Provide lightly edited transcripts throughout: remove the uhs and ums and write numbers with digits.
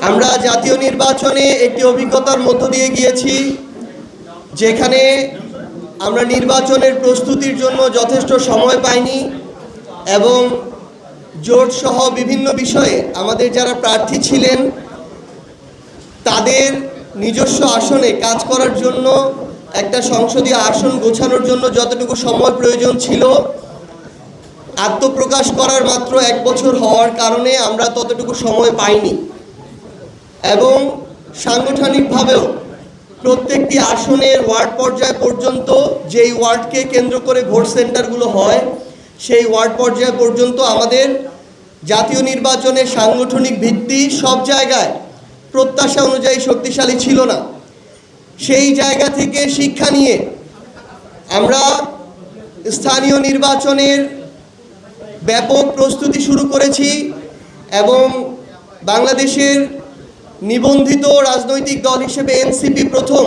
আমরা জাতীয় নির্বাচনে একটি অভিজ্ঞতার মধ্য দিয়ে গিয়েছি, যেখানে আমরা নির্বাচনের প্রস্তুতির জন্য যথেষ্ট সময় পাইনি এবং জোট সহ বিভিন্ন বিষয়ে আমাদের যারা প্রার্থী ছিলেন তাদের নিজস্ব আসনে কাজ করার জন্য, একটা সংসদীয় আসন গোছানোর জন্য যতটুকু সময় প্রয়োজন ছিল, আত্মপ্রকাশ করার মাত্র 1 বছর হওয়ার কারণে আমরা ততটুকু সময় পাইনি এবং সাংগঠনিকভাবেও প্রত্যেকটি আসনের ওয়ার্ড পর্যায় পর্যন্ত, যেই ওয়ার্ডকে কেন্দ্র করে ভোট সেন্টারগুলো হয় সেই ওয়ার্ড পর্যায় পর্যন্ত আমাদের জাতীয় নির্বাচনের সাংগঠনিক ভিত্তি সব জায়গায় প্রত্যাশা অনুযায়ী শক্তিশালী ছিল না। সেই জায়গা থেকে শিক্ষা নিয়ে আমরা স্থানীয় নির্বাচনের ব্যাপক প্রস্তুতি শুরু করেছি এবং বাংলাদেশের নিবন্ধিত রাজনৈতিক দল হিসেবে এনসিপি প্রথম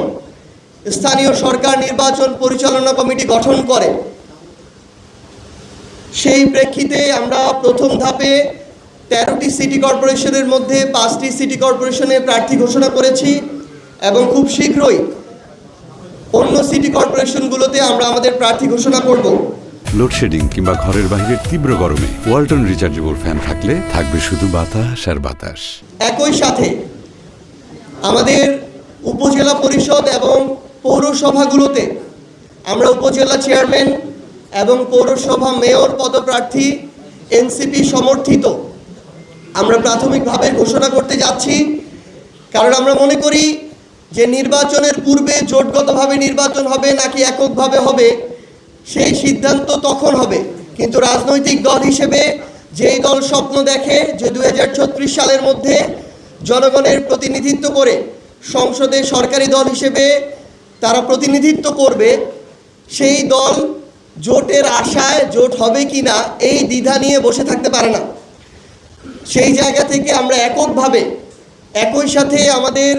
স্থানীয় সরকার নির্বাচন পরিচালনা কমিটি গঠন করে। সেই প্রেক্ষিতে আমরা প্রথম ধাপে 13টি সিটি কর্পোরেশনের মধ্যে 5টি সিটি কর্পোরেশনে প্রার্থী ঘোষণা করেছি এবং খুব শীঘ্রই অন্য সিটি কর্পোরেশনগুলোতে আমরা আমাদের প্রার্থী ঘোষণা করব। লোডশেডিং কিংবা ঘরের বাইরের তীব্র গরমে ওয়ালটন রিচার্জেবল ফ্যান থাকলে থাকবে শুধু বাতাস আর বাতাস। একই সাথে আমাদের উপজেলা পরিষদ এবং পৌরসভাগুলোতে আমরা উপজেলা চেয়ারম্যান এবং পৌরসভা মেয়র পদপ্রার্থী এনসিপি সমর্থিত আমরা প্রাথমিকভাবে ঘোষণা করতে যাচ্ছি। কারণ আমরা মনে করি যে নির্বাচনের পূর্বে জোটগতভাবে নির্বাচন হবে নাকি এককভাবে হবে সেই সিদ্ধান্ত তখন হবে, কিন্তু রাজনৈতিক দল হিসেবে যেই দল স্বপ্ন দেখে যে 2036 সালের মধ্যে জনগণের প্রতিনিধিত্ব করে সংসদে সরকারি দল হিসেবে তারা প্রতিনিধিত্ব করবে, সেই দল জোটের আশায় জোট হবে কি না এই দ্বিধা নিয়ে বসে থাকতে পারে না। সেই জায়গা থেকে আমরা এককভাবে একই সাথে আমাদের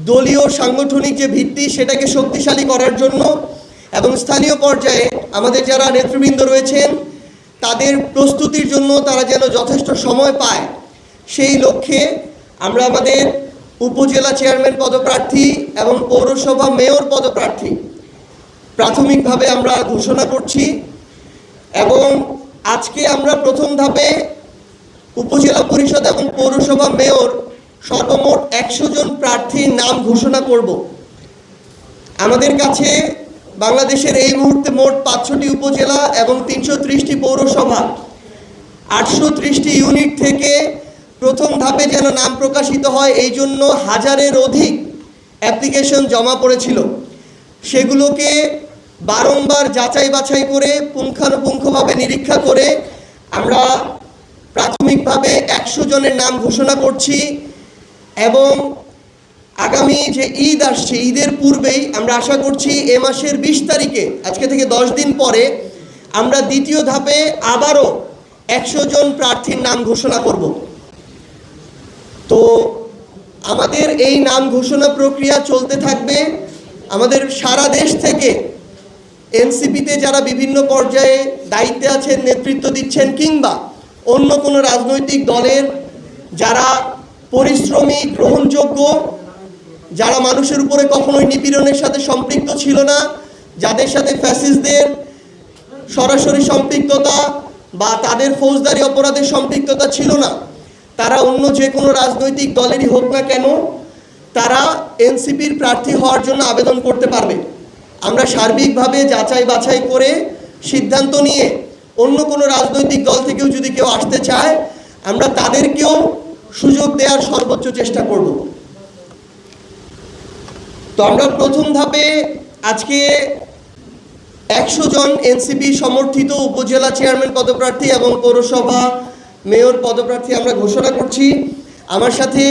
দলীয় সাংগঠনিক যে ভিত্তি সেটাকে শক্তিশালী করার জন্য এবং স্থানীয় পর্যায়ে আমাদের যারা নেতৃবৃন্দ রয়েছেন তাদের প্রস্তুতির জন্য তারা যেন যথেষ্ট সময় পায়, সেই লক্ষ্যে আমরা আমাদের উপজেলা চেয়ারম্যান পদপ্রার্থী এবং পৌরসভা মেয়র পদপ্রার্থী প্রাথমিকভাবে আমরা ঘোষণা করছি। এবং আজকে আমরা প্রথম ধাপে উপজেলা পরিষদ এবং পৌরসভা মেয়র সর্বমোট 100 জন প্রার্থীর নাম ঘোষণা করব। আমাদের কাছে বাংলাদেশের এই মুহূর্তে মোট 500টি উপজেলা এবং 330টি পৌরসভা, 830টি ইউনিট থেকে প্রথম ধাপে যেন নাম প্রকাশিত হয় এই জন্য 1000-এর অধিক অ্যাপ্লিকেশন জমা পড়েছিল। সেগুলোকে বারংবার যাচাই বাছাই করে পুঙ্খানুপুঙ্খভাবে নিরীক্ষা করে আমরা প্রাথমিকভাবে 100 জনের নাম ঘোষণা করছি এবং আগামী যে ঈদ আসছে ঈদের পূর্বেই আমরা আশা করছি এ মাসের 20 তারিখে, আজকে থেকে 10 দিন পরে আমরা দ্বিতীয় ধাপে আবারও 100 জন প্রার্থীর নাম ঘোষণা করব। তো আমাদের এই নাম ঘোষণা প্রক্রিয়া চলতে থাকবে। আমাদের সারা দেশ থেকে এনসিপিতে যারা বিভিন্ন পর্যায়ে দায়িত্বে আছেন, নেতৃত্ব দিচ্ছেন, কিংবা অন্য কোনো রাজনৈতিক দলের যারা পরিশ্রমী, গ্রহণযোগ্য, যারা মানুষের উপরে কখনোই নিপীড়নের সাথে সম্পৃক্ত ছিল না, যাদের সাথে ফ্যাসিস্টদের সরাসরি সম্পৃক্ততা বা তাদের ফৌজদারি অপরাধের সম্পৃক্ততা ছিল না, তারা অন্য যে কোনো রাজনৈতিক দলেরই হোক না কেন তারা এনসিপির প্রার্থী হওয়ার জন্য আবেদন করতে পারবে। আমরা সার্বিকভাবে যাচাই বাছাই করে সিদ্ধান্ত নিয়ে অন্য কোনো রাজনৈতিক দল থেকেও যদি কেউ আসতে চায় আমরা তাদেরকেও সুযোগ দেওয়ার সর্বোচ্চ চেষ্টা করব। তো আমরা প্রথম ধাপে আজকে 100 জন এনসিপি সমর্থিত উপজেলা চেয়ারম্যান পদপ্রার্থী এবং পৌরসভা মেয়র পদপ্রার্থী আমরা ঘোষণা করছি। আমার সাথে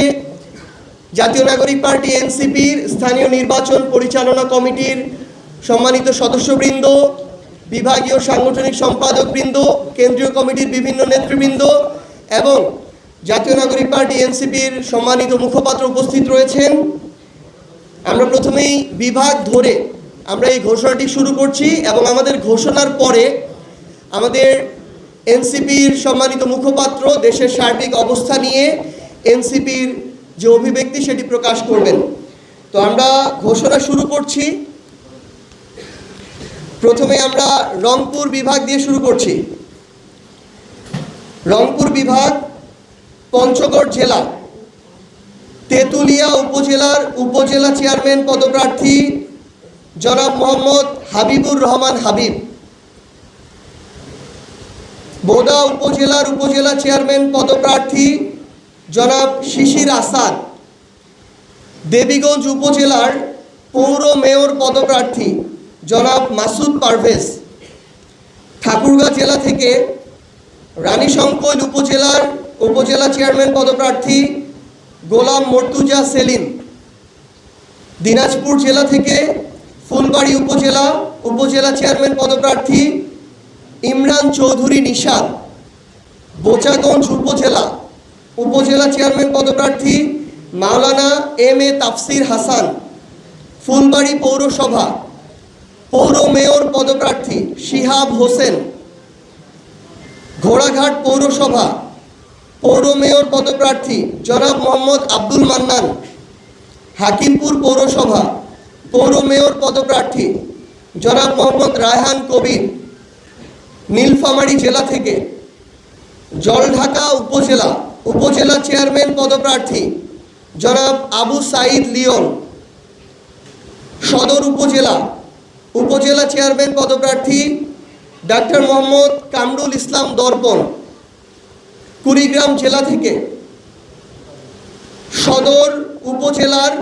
জাতীয় নাগরিক পার্টি এনসিপির স্থানীয় নির্বাচন পরিচালনা কমিটির সম্মানিত সদস্যবৃন্দ, বিভাগীয় সাংগঠনিক সম্পাদকবৃন্দ, কেন্দ্রীয় কমিটির বিভিন্ন নেতৃবৃন্দ এবং জাতীয় নাগরিক পার্টি এনসিপির সম্মানিত মুখপাত্র উপস্থিত রয়েছেন। আমরা প্রথমেই বিভাগ ধরে আমরা এই ঘোষণাটি শুরু করছি এবং আমাদের ঘোষণার পরে আমাদের এনসিপির সম্মানিত মুখপাত্র দেশের সার্বিক অবস্থা নিয়ে এনসিপির যে অভিব্যক্তি সেটি প্রকাশ করবেন। তো আমরা ঘোষণা শুরু করছি। প্রথমে আমরা রংপুর বিভাগ দিয়ে শুরু করছি। রংপুর বিভাগ, পঞ্চগড় জেলা, তেঁতুলিয়া উপজেলার উপজেলা চেয়ারম্যান পদপ্রার্থী জনাব মোহাম্মদ হাবিবুর রহমান হাবিব। বোদা উপজেলার উপজেলা চেয়ারম্যান পদপ্রার্থী জনাব শিশির আসাদ। দেবীগঞ্জ উপজেলার পৌর মেয়র পদপ্রার্থী জনাব মাসুদ পারভেজ। ঠাকুরগাঁ জেলা থেকে রানীশংকৈল উপজেলার উপজেলা চেয়ারম্যান পদপ্রার্থী গোলাম মর্তুজা সেলিম। দিনাজপুর জেলা থেকে ফুলবাড়ী উপজেলা উপজেলা চেয়ারম্যান পদপ্রার্থী ইমরান চৌধুরী নিশাদ। বোচাগঞ্জ উপজেলা উপজেলা চেয়ারম্যান পদপ্রার্থী মাওলানা এম এ তাফসির হাসান। ফুলবাড়ী পৌরসভা পৌর মেয়র পদপ্রার্থী শিহাব হোসেন। ঘোড়াঘাট পৌরসভা পৌর মেয়র পদপ্রার্থী জনাব মোহাম্মদ আব্দুল মান্নান। হাকিমপুর পৌরসভা পৌর মেয়র পদপ্রার্থী জনাব মোহাম্মদ রায়হান কবির। নীলফামারী জেলা থেকে জলঢাকা উপজেলা উপজেলা চেয়ারম্যান পদপ্রার্থী জনাব আবু সাইদ লিওন। সদর উপজেলা উপজেলা চেয়ারম্যান পদপ্রার্থী ডাক্তার মোহাম্মদ কামরুল ইসলাম দর্পণ। কুড়িগ্রাম জেলা থেকে সদর উপজেলার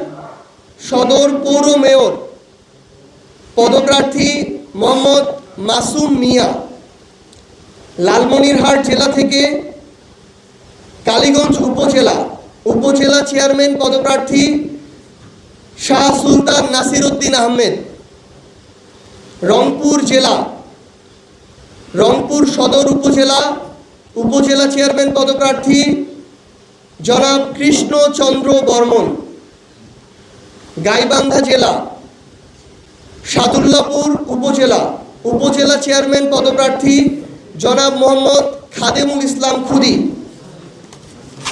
সদর পৌর মেয়র পদপ্রার্থী মোহাম্মদ মাসুম মিয়া। লালমনিরহাট জেলা থেকে কালীগঞ্জ উপজেলা উপজেলা চেয়ারম্যান পদপ্রার্থী শাহ সুলতান নাসির উদ্দিন আহমেদ। রংপুর জেলা রংপুর সদর উপজেলা উপজেলা চেয়ারম্যান পদপ্রার্থী জনাব কৃষ্ণচন্দ্র বর্মন। গাইবান্ধা জেলা সাদুল্লাপুর উপজেলা উপজেলা চেয়ারম্যান পদপ্রার্থী জনাব মোহাম্মদ খাদেমুল ইসলাম খুদি।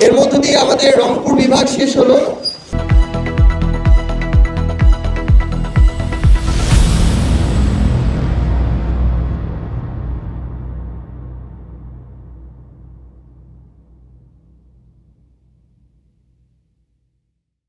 এর মধ্য দিয়ে আমাদের রংপুর বিভাগ শেষ হলো।